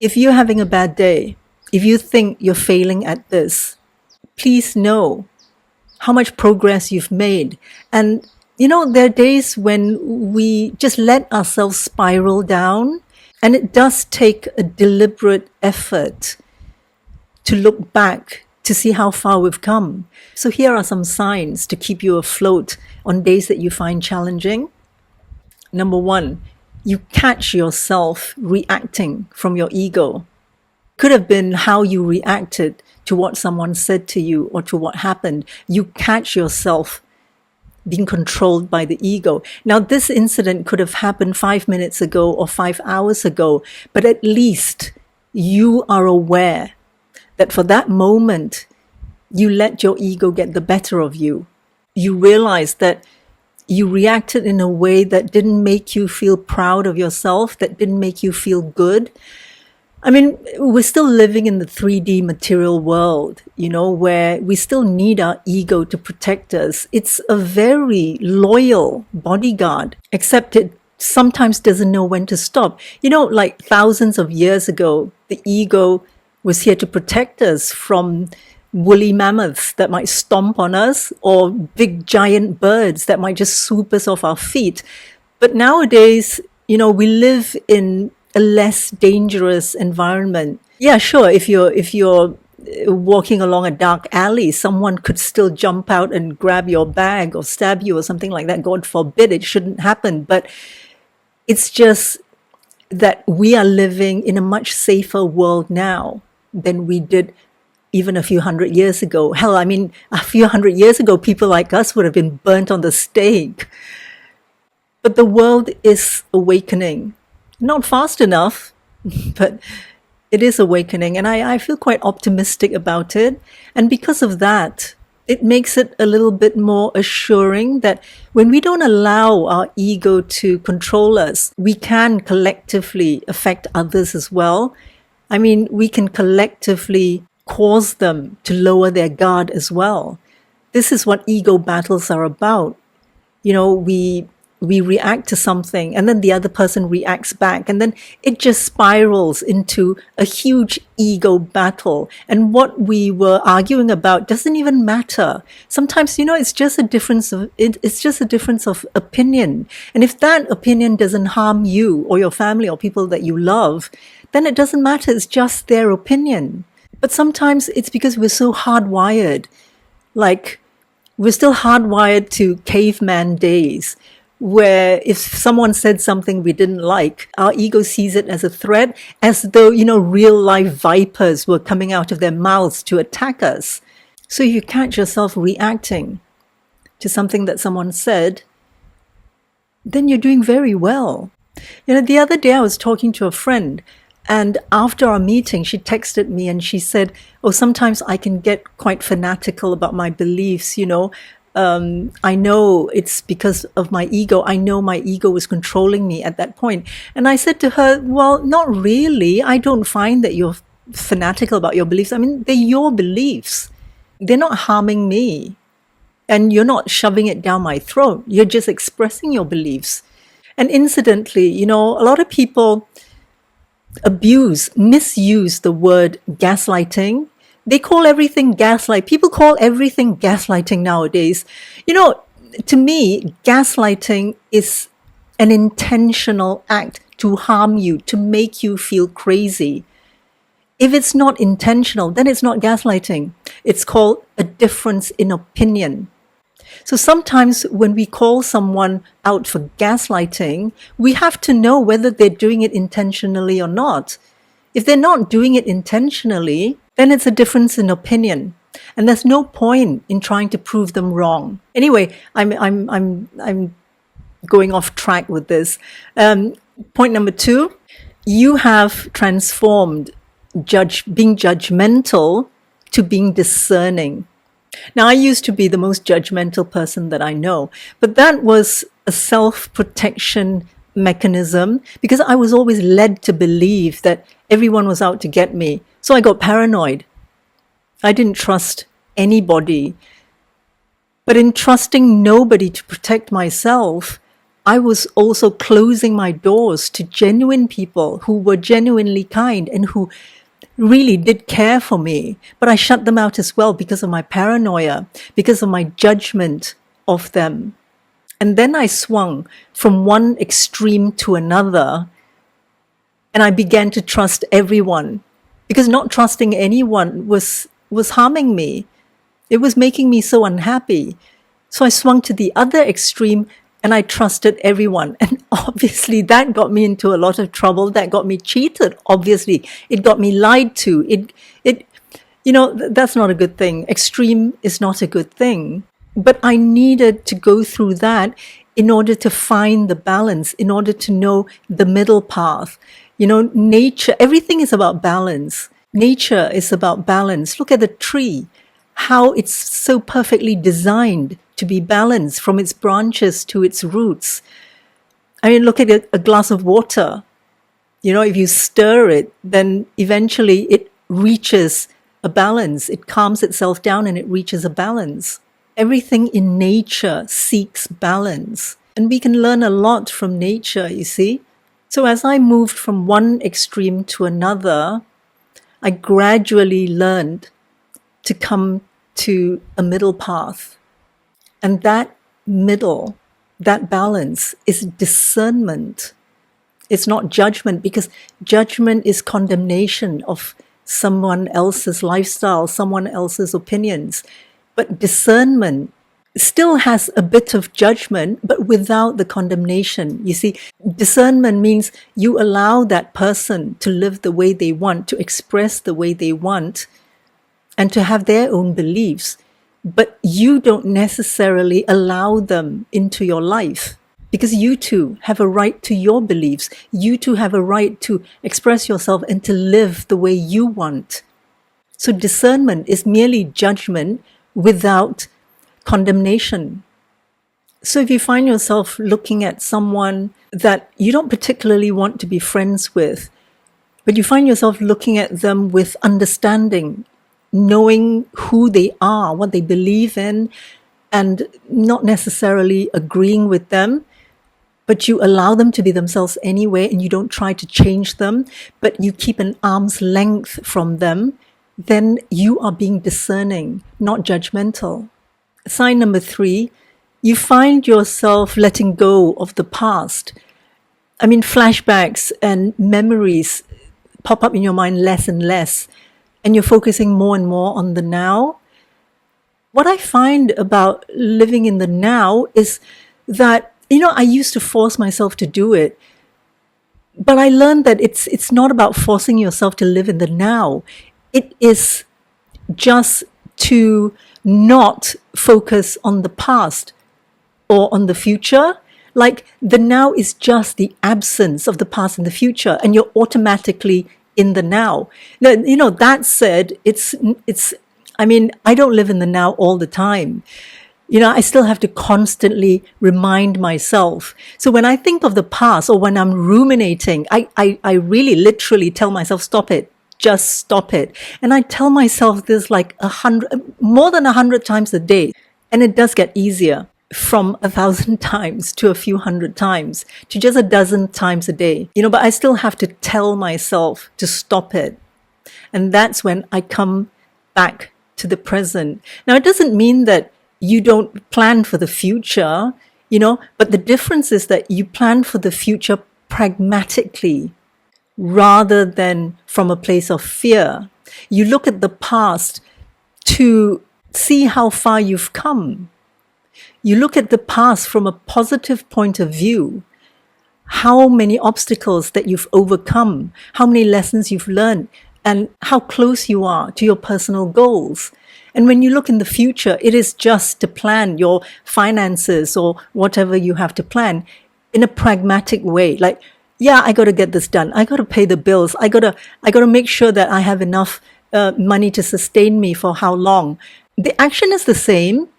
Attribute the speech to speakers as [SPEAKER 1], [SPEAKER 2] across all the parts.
[SPEAKER 1] If you're having a bad day, if you think you're failing at this, please know how much progress you've made. And, there are days when we just let ourselves spiral down, and it does take a deliberate effort to look back to see how far we've come. So here are some signs to keep you afloat on days that you find challenging. Number one, you catch yourself reacting from your ego. Could have been how you reacted to what someone said to you or to what happened. You catch yourself being controlled by the ego. Now, this incident could have happened 5 minutes ago or 5 hours ago, but at least you are aware that for that moment, you let your ego get the better of you. You realize that you reacted in a way that didn't make you feel proud of yourself, that didn't make you feel good. I mean, we're still living in the 3D material world, where we still need our ego to protect us. It's a very loyal bodyguard, except it sometimes doesn't know when to stop. Like thousands of years ago, the ego was here to protect us from woolly mammoths that might stomp on us or big giant birds that might just swoop us off our feet. But nowadays, we live in a less dangerous environment. Yeah, sure, if you're walking along a dark alley, someone could still jump out and grab your bag or stab you or something like that. God forbid, it shouldn't happen. But it's just that we are living in a much safer world now than we did even a few hundred years ago. Hell, I mean, a few hundred years ago, people like us would have been burnt on the stake. But the world is awakening. Not fast enough, but it is awakening. And I feel quite optimistic about it. And because of that, it makes it a little bit more assuring that when we don't allow our ego to control us, we can collectively affect others as well. I mean, we can collectively cause them to lower their guard as well. This is what ego battles are about. We react to something and then the other person reacts back, and then it just spirals into a huge ego battle. And what we were arguing about doesn't even matter. Sometimes, it's just a difference of opinion. And if that opinion doesn't harm you or your family or people that you love, then it doesn't matter. It's just their opinion. But sometimes it's because we're so hardwired. Like, we're still hardwired to caveman days, where if someone said something we didn't like, our ego sees it as a threat, as though, real life vipers were coming out of their mouths to attack us. So you catch yourself reacting to something that someone said, then you're doing very well. The other day I was talking to a friend, and after our meeting, she texted me and she said, sometimes I can get quite fanatical about my beliefs, I know it's because of my ego. I know my ego was controlling me at that point. And I said to her, well, not really. I don't find that you're fanatical about your beliefs. I mean, they're your beliefs. They're not harming me. And you're not shoving it down my throat. You're just expressing your beliefs. And incidentally, a lot of people misuse the word gaslighting. They call everything gaslight. People call everything gaslighting nowadays. To me, gaslighting is an intentional act to harm you, to make you feel crazy. If it's not intentional, then it's not gaslighting. It's called a difference in opinion. So sometimes when we call someone out for gaslighting, we have to know whether they're doing it intentionally or not. If they're not doing it intentionally, then it's a difference in opinion, and there's no point in trying to prove them wrong. Anyway, I'm going off track with this. Point number 2, you have transformed being judgmental to being discerning. Now, I used to be the most judgmental person that I know, but that was a self-protection mechanism because I was always led to believe that everyone was out to get me. So I got paranoid. I didn't trust anybody. But in trusting nobody to protect myself, I was also closing my doors to genuine people who were genuinely kind and who really did care for me. But I shut them out as well because of my paranoia, because of my judgment of them. And then I swung from one extreme to another, and I began to trust everyone, because not trusting anyone was harming me. It was making me so unhappy. So I swung to the other extreme and I trusted everyone. And obviously that got me into a lot of trouble. That got me cheated. Obviously, it got me lied to. That's not a good thing. Extreme is not a good thing. But I needed to go through that in order to find the balance, in order to know the middle path. Nature, everything is about balance. Nature is about balance. Look at the tree, how it's so perfectly designed to be balanced from its branches to its roots. I mean, look at a glass of water. If you stir it, then eventually it reaches a balance. It calms itself down and it reaches a balance. Everything in nature seeks balance. And we can learn a lot from nature, you see. So as I moved from one extreme to another, I gradually learned to come to a middle path. And that middle, that balance is discernment. It's not judgment, because judgment is condemnation of someone else's lifestyle, someone else's opinions. But discernment still has a bit of judgment, but without the condemnation. You see, discernment means you allow that person to live the way they want, to express the way they want, and to have their own beliefs. But you don't necessarily allow them into your life, because you too have a right to your beliefs. You too have a right to express yourself and to live the way you want. So discernment is merely judgment without condemnation. So if you find yourself looking at someone that you don't particularly want to be friends with, but you find yourself looking at them with understanding, knowing who they are, what they believe in, and not necessarily agreeing with them, but you allow them to be themselves anyway, and you don't try to change them, but you keep an arm's length from them, then you are being discerning, not judgmental. Sign number 3, you find yourself letting go of the past. I mean, flashbacks and memories pop up in your mind less and less, and you're focusing more and more on the now. What I find about living in the now is that, I used to force myself to do it, but I learned that it's not about forcing yourself to live in the now. It is just to not focus on the past or on the future. Like, the now is just the absence of the past and the future, and you're automatically in the now. Now, that said, I don't live in the now all the time. I still have to constantly remind myself. So when I think of the past, or when I'm ruminating, I really literally tell myself, stop it. Just stop it. And I tell myself this like more than 100 times a day. And it does get easier from 1,000 times to a few hundred times to just a dozen times a day. But I still have to tell myself to stop it. And that's when I come back to the present. Now, it doesn't mean that you don't plan for the future, but the difference is that you plan for the future pragmatically, rather than from a place of fear. You look at the past to see how far you've come. You look at the past from a positive point of view, how many obstacles that you've overcome, how many lessons you've learned, and how close you are to your personal goals. And when you look in the future, it is just to plan your finances or whatever you have to plan in a pragmatic way. Like, yeah, I got to get this done. I got to pay the bills. I got to make sure that I have enough money to sustain me for how long. The action is the same,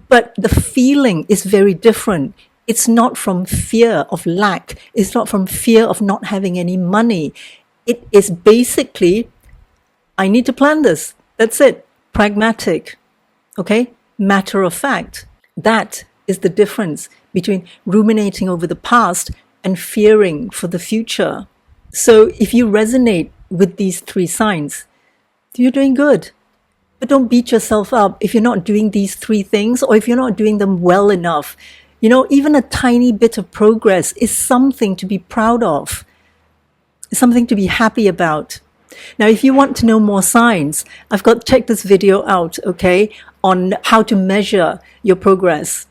[SPEAKER 1] but the feeling is very different. It's not from fear of lack. It's not from fear of not having any money. It is basically, I need to plan this. That's it. Pragmatic. Okay? Matter of fact. That is the difference between ruminating over the past and fearing for the future. So if you resonate with these 3 signs, you're doing good. But don't beat yourself up if you're not doing these 3 things, or if you're not doing them well enough. You know, even a tiny bit of progress is something to be proud of, something to be happy about. Now, if you want to know more signs, I've got, check this video out, okay, on how to measure your progress.